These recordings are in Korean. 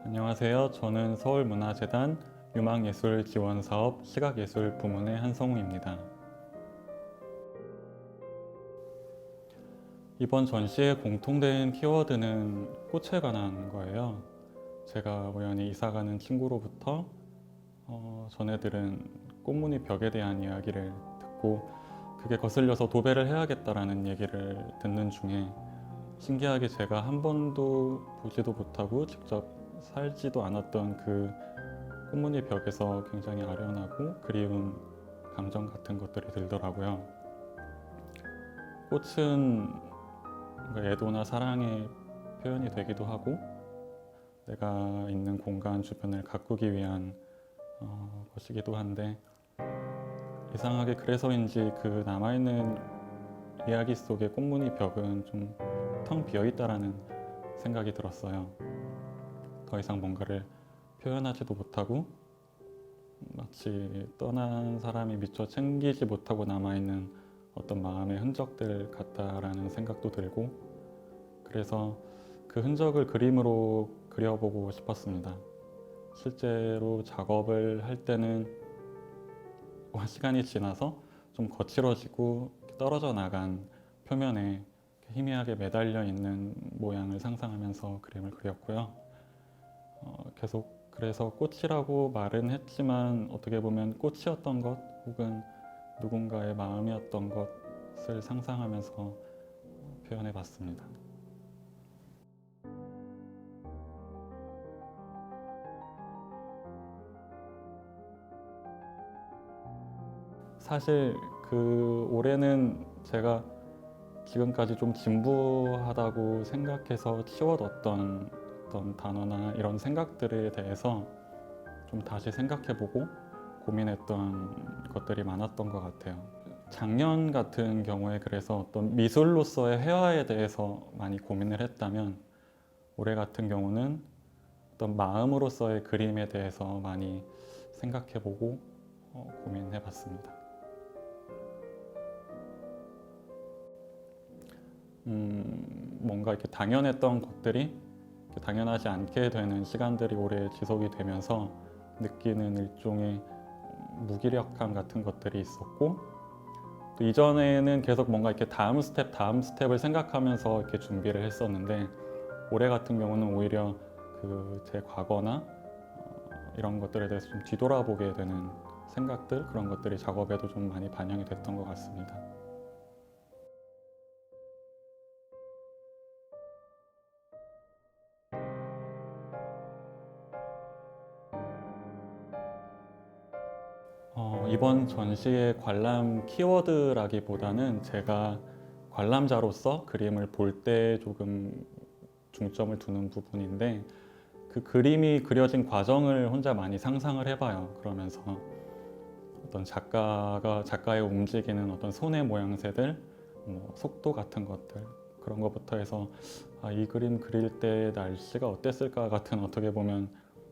안녕하세요. 저는 서울문화재단 유망예술지원사업 시각예술 부문의 한성우입니다. 이번 전시의 공통된 키워드는 꽃에 관한 거예요. 제가 우연히 이사가는 친구로부터 전에 들은 꽃무늬 벽에 대한 이야기를 듣고 그게 거슬려서 도배를 해야겠다라는 얘기를 듣는 중에 신기하게 제가 한 번도 보지도 못하고 직접 살지도 않았던 그 꽃무늬 벽에서 굉장히 아련하고 그리운 감정 같은 것들이 들더라고요. 꽃은 뭔가 애도나 사랑의 표현이 되기도 하고 내가 있는 공간 주변을 가꾸기 위한 것이기도 한데 이상하게 그래서인지 그 남아있는 이야기 속의 꽃무늬 벽은 좀 텅 비어있다라는 생각이 들었어요. 더 이상 뭔가를 표현하지도 못하고 마치 떠난 사람이 미처 챙기지 못하고 남아있는 어떤 마음의 흔적들 같다라는 생각도 들고 그래서 그 흔적을 그림으로 그려보고 싶었습니다. 실제로 작업을 할 때는 시간이 지나서 좀 거칠어지고 떨어져 나간 표면에 희미하게 매달려 있는 모양을 상상하면서 그림을 그렸고요. 계속 그래서 꽃이라고 말은 했지만 어떻게 보면 꽃이었던 것 혹은 누군가의 마음이었던 것을 상상하면서 표현해 봤습니다. 사실 그 올해는 제가 지금까지 좀 진부하다고 생각해서 치워뒀던 어떤 단어나 이런 생각들에 대해서 좀 다시 생각해보고 고민했던 것들이 많았던 것 같아요. 작년 같은 경우에 그래서 어떤 미술로서의 회화에 대해서 많이 고민을 했다면 올해 같은 경우는 어떤 마음으로서의 그림에 대해서 많이 생각해보고 고민해봤습니다. 뭔가 이렇게 당연했던 것들이 당연하지 않게 되는 시간들이 오래 지속이 되면서 느끼는 일종의 무기력함 같은 것들이 있었고 또 이전에는 계속 뭔가 이렇게 다음 스텝을 생각하면서 이렇게 준비를 했었는데 올해 같은 경우는 오히려 그 제 과거나 이런 것들에 대해서 좀 뒤돌아보게 되는 생각들 그런 것들이 작업에도 좀 많이 반영이 됐던 것 같습니다. 이번 전시의 관람 키워드라기보다는 제가 관람자로서 그림을 볼 때 조금 중점을 두는 부분인데 그 그림이 그려진 과정을 혼자 많이 상상을 해봐요. 그러면서 어떤 작가의 움직이는 어떤 손의 모양새들, 속도 같은 것들 그런 것부터 해서 이 그림 그릴 때 날씨가 어땠을까 같은 어떻게 보면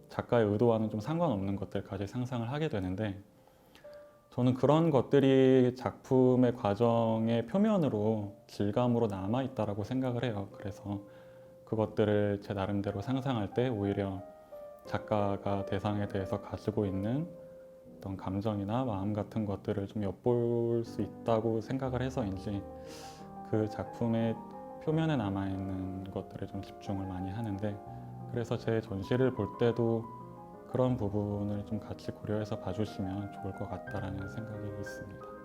작가의 의도와는 좀 상관없는 것들까지 상상을 하게 되는데 저는 그런 것들이 작품의 과정의 표면으로 질감으로 남아있다고 생각을 해요. 그래서 그것들을 제 나름대로 상상할 때 오히려 작가가 대상에 대해서 가지고 있는 어떤 감정이나 마음 같은 것들을 좀 엿볼 수 있다고 생각을 해서인지 그 작품의 표면에 남아있는 것들에 좀 집중을 많이 하는데 그래서 제 전시를 볼 때도 그런 부분을 좀 같이 고려해서 봐주시면 좋을 것 같다라는 생각이 있습니다.